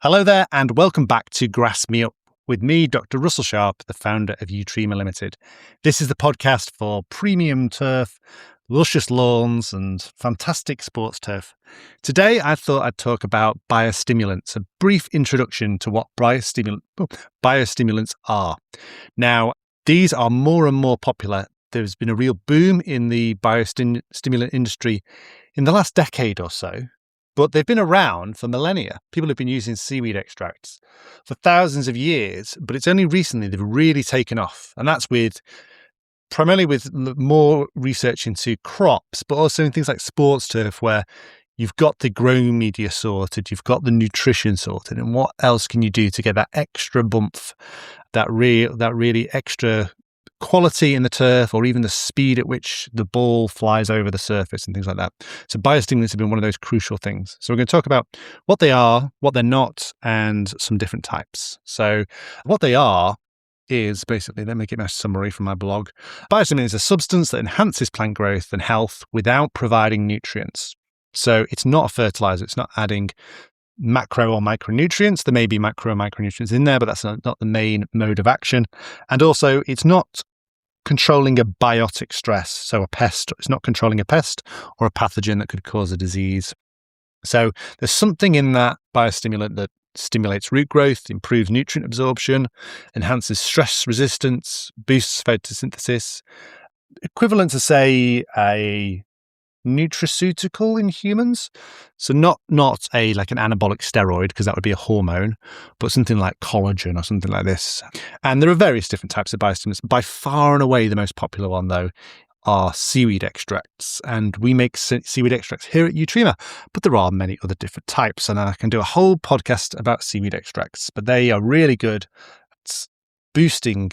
Hello there, and welcome back to Grass Me Up with me, Dr. Russell Sharp, the founder of Eutrema Ltd. This is the podcast for premium turf, luscious lawns, and fantastic sports turf. Today, I thought I'd talk about biostimulants, a brief introduction to what biostimulants are. Now, these are more and more popular. There's been a real boom in the biostimulant industry in the last decade or so. But they've been around for millennia. People have been using seaweed extracts for thousands of years, but it's only recently they've really taken off. And that's primarily with more research into crops, but also in things like sports turf, where you've got the growing media sorted, you've got the nutrition sorted, and what else can you do to get that extra bump, that really extra quality in the turf, or even the speed at which the ball flies over the surface and things like that. So biostimulants have been one of those crucial things. So we're going to talk about what they are, what they're not, and some different types. So what they are is basically, let me get my summary from my blog. Biostimulant is a substance that enhances plant growth and health without providing nutrients. So it's not a fertilizer. It's not adding macro or micronutrients. There may be macro or micronutrients in there, but that's not the main mode of action. And also, it's not controlling a biotic stress. So it's not controlling a pest or a pathogen that could cause a disease. So there's something in that biostimulant that stimulates root growth, improves nutrient absorption, enhances stress resistance, boosts photosynthesis, equivalent to, say, a nutraceutical in humans. So not like an anabolic steroid, because that would be a hormone, but something like collagen or something like this. And there are various different types of biostimulants. By far and away the most popular one, though, are seaweed extracts. And we make seaweed extracts here at Eutrema, but there are many other different types. And I can do a whole podcast about seaweed extracts, but they are really good at boosting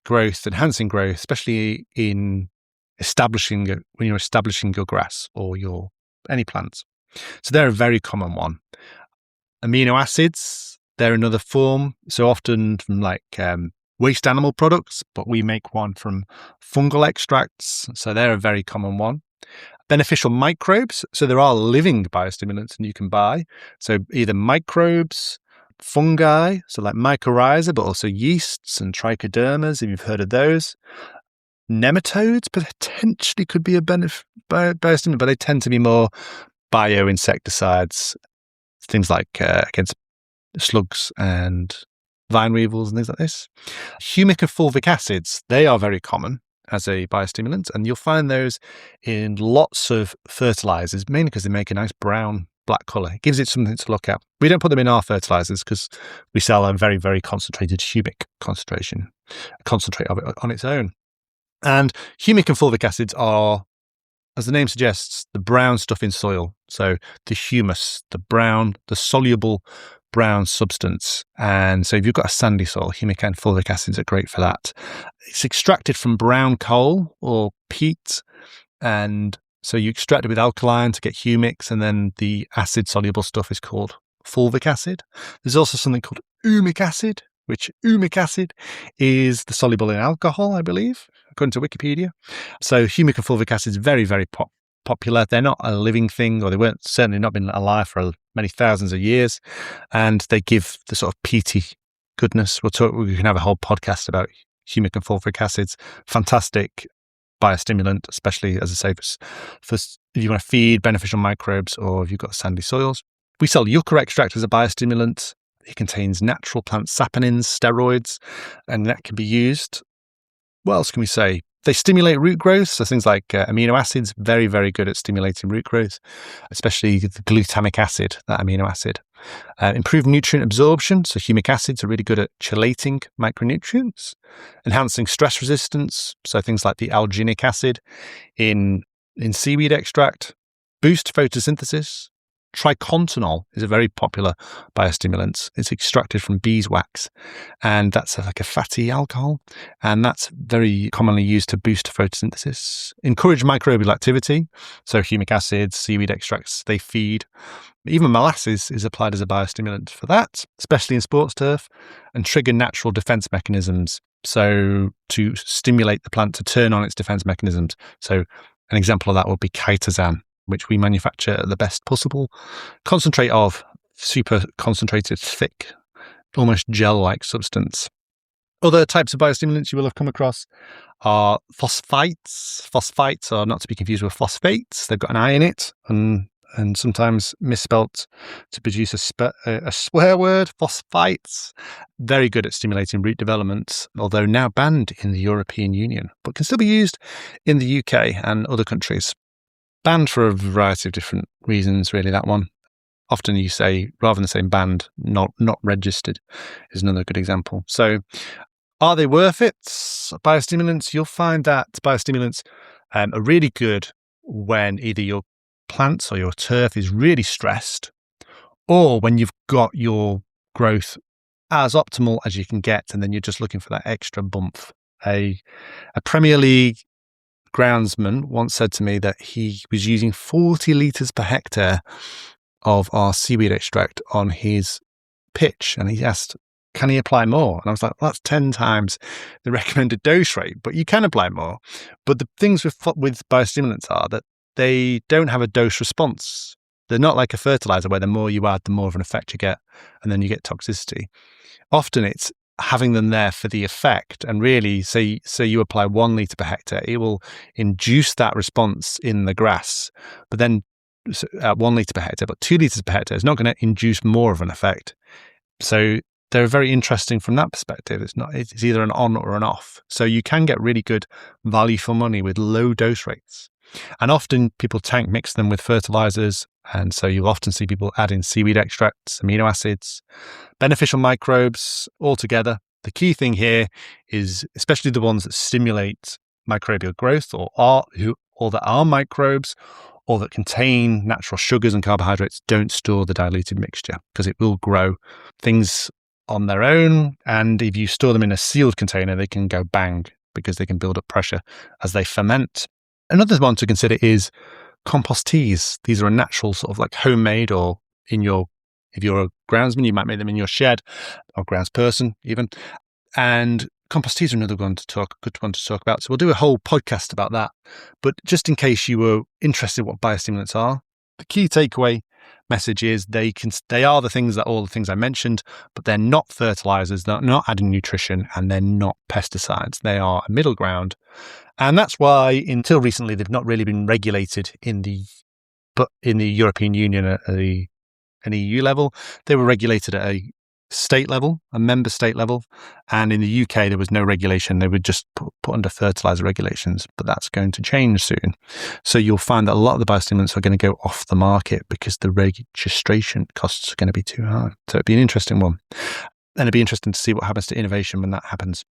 growth, enhancing growth, especially when you're establishing your grass or any plants. So they're a very common one. Amino acids, they're another form. So often from waste animal products, but we make one from fungal extracts. So they're a very common one. Beneficial microbes. So there are living biostimulants and you can buy. So either microbes, fungi, so like mycorrhiza, but also yeasts and trichodermas, if you've heard of those. Nematodes potentially could be a biostimulant, but they tend to be more bioinsecticides, things like against slugs and vine weevils and things like this. Humic and fulvic acids, they are very common as a biostimulant, and you'll find those in lots of fertilizers, mainly because they make a nice black color. It gives it something to look at. We don't put them in our fertilizers because we sell a very, very concentrated humic concentrate of it on its own. And humic and fulvic acids are, as the name suggests, the brown stuff in soil. So the humus, the soluble brown substance. And so if you've got a sandy soil, humic and fulvic acids are great for that. It's extracted from brown coal or peat. And so you extract it with alkaline to get humics, and then the acid soluble stuff is called fulvic acid. There's also something called humic acid, which humic acid is the soluble in alcohol, I believe, according to Wikipedia. So humic and fulvic acid is very, very popular. They're not a living thing, or they weren't certainly not been alive for many thousands of years. And they give the sort of peaty goodness. We can have a whole podcast about humic and fulvic acids. Fantastic biostimulant, especially, as I say, for if you want to feed beneficial microbes or if you've got sandy soils. We sell yucca extract as a biostimulant. It contains natural plant saponins, steroids, and that can be used. What else can we say? They stimulate root growth, so things like amino acids, very, very good at stimulating root growth, especially the glutamic acid, that amino acid. Improve nutrient absorption, so humic acids are really good at chelating micronutrients. Enhancing stress resistance, so things like the alginic acid in seaweed extract. Boost photosynthesis. Tricontinol is a very popular biostimulant. It's extracted from beeswax, and that's like a fatty alcohol, and that's very commonly used to boost photosynthesis. Encourage microbial activity, so humic acids, seaweed extracts, they feed. Even molasses is applied as a biostimulant for that, especially in sports turf, and trigger natural defense mechanisms, so to stimulate the plant to turn on its defense mechanisms. So an example of that would be chitosan, which we manufacture at the best possible concentrate of super concentrated, thick, almost gel-like substance. Other types of biostimulants you will have come across are phosphites. Phosphites are not to be confused with phosphates. They've got an I in it and sometimes misspelt to produce a swear word. Phosphites. Very good at stimulating root development, although now banned in the European Union, but can still be used in the UK and other countries. Banned for a variety of different reasons, really, that one. Often you say, rather than saying banned, not registered is another good example. So are they worth it? Biostimulants, you'll find that biostimulants are really good when either your plants or your turf is really stressed, or when you've got your growth as optimal as you can get, and then you're just looking for that extra bump. A Premier League groundsman once said to me that he was using 40 litres per hectare of our seaweed extract on his pitch, and he asked, can he apply more? And I was like, well, that's 10 times the recommended dose rate, but you can apply more. But the things with biostimulants are that they don't have a dose response. They're not like a fertilizer where the more you add, the more of an effect you get, and then you get toxicity. Often it's having them there for the effect, and really, say you apply 1 litre per hectare, it will induce that response in the grass, but then at 1 litre per hectare, but 2 litres per hectare is not going to induce more of an effect. So they're very interesting from that perspective. It's either an on or an off. So you can get really good value for money with low dose rates. And often people tank mix them with fertilizers. And so you'll often see people add in seaweed extracts, amino acids, beneficial microbes all together. The key thing here is, especially the ones that stimulate microbial growth or that are microbes, or that contain natural sugars and carbohydrates, don't store the diluted mixture because it will grow things on their own. And if you store them in a sealed container, they can go bang because they can build up pressure as they ferment. Another one to consider is compost teas. These are a natural sort of like homemade, or if you're a groundsman, you might make them in your shed, or groundsperson even. And compost teas are another good one to talk about. So we'll do a whole podcast about that. But just in case you were interested in what biostimulants are, the key takeaway message is they are all the things I mentioned, but they're not fertilizers, they're not adding nutrition, and they're not pesticides. They are a middle ground. And that's why until recently they've not really been regulated in the European Union at an EU level. They were regulated at a state level, a member state level, and in the UK there was no regulation. They were just put under fertilizer regulations, but that's going to change soon. So you'll find that a lot of the biostimulants are going to go off the market because the registration costs are going to be too high. So it'd be an interesting one, and it'd be interesting to see what happens to innovation when that happens.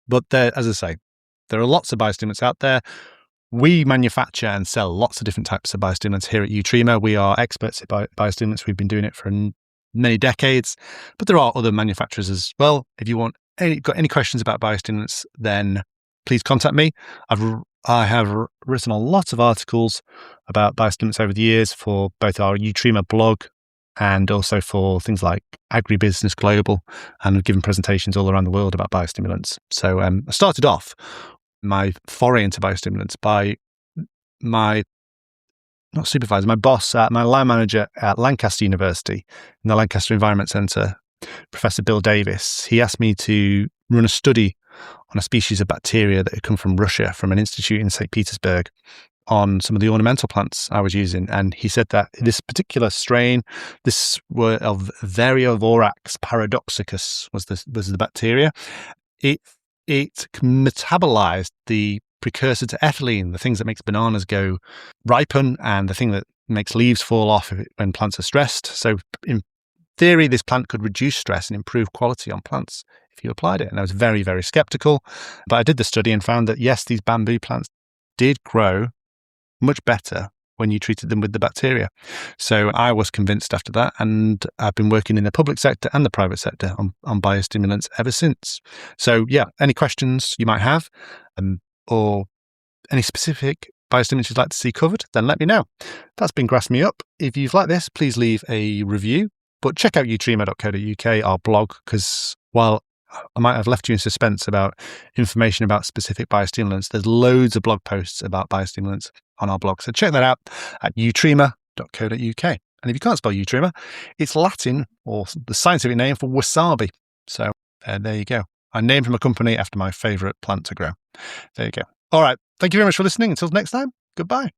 But as I say, there are lots of biostimulants out there. We manufacture and sell lots of different types of biostimulants here at Eutrema. We are experts at biostimulants. We've been doing it for many decades, but there are other manufacturers as well. If you got any questions about biostimulants, then please contact me. I have written a lot of articles about biostimulants over the years for both our Eutrema blog and also for things like Agribusiness Global, and I've given presentations all around the world about biostimulants. So I started off my foray into biostimulants by my boss, my line manager at Lancaster University in the Lancaster Environment Centre, Professor Bill Davis. He asked me to run a study on a species of bacteria that had come from Russia, from an institute in St. Petersburg, on some of the ornamental plants I was using. And he said that this particular strain, this were of Variovorax paradoxicus was the bacteria. It metabolized the precursor to ethylene, the things that makes bananas go ripen and the thing that makes leaves fall off when plants are stressed. So in theory, this plant could reduce stress and improve quality on plants if you applied it. And I was very, very skeptical, but I did the study and found that yes, these bamboo plants did grow much better when you treated them with the bacteria. So I was convinced after that, and I've been working in the public sector and the private sector on biostimulants ever since. So yeah, any questions you might have, or any specific biostimulants you'd like to see covered, then let me know. That's been Grass Me Up. If you've liked this, please leave a review, but check out eutrema.co.uk, our blog, because while I might have left you in suspense about information about specific biostimulants, there's loads of blog posts about biostimulants on our blog. So check that out at eutrema.co.uk. And if you can't spell Eutrema, it's Latin or the scientific name for wasabi. So there you go. I named from a company after my favourite plant to grow. There you go. All right. Thank you very much for listening. Until next time, goodbye.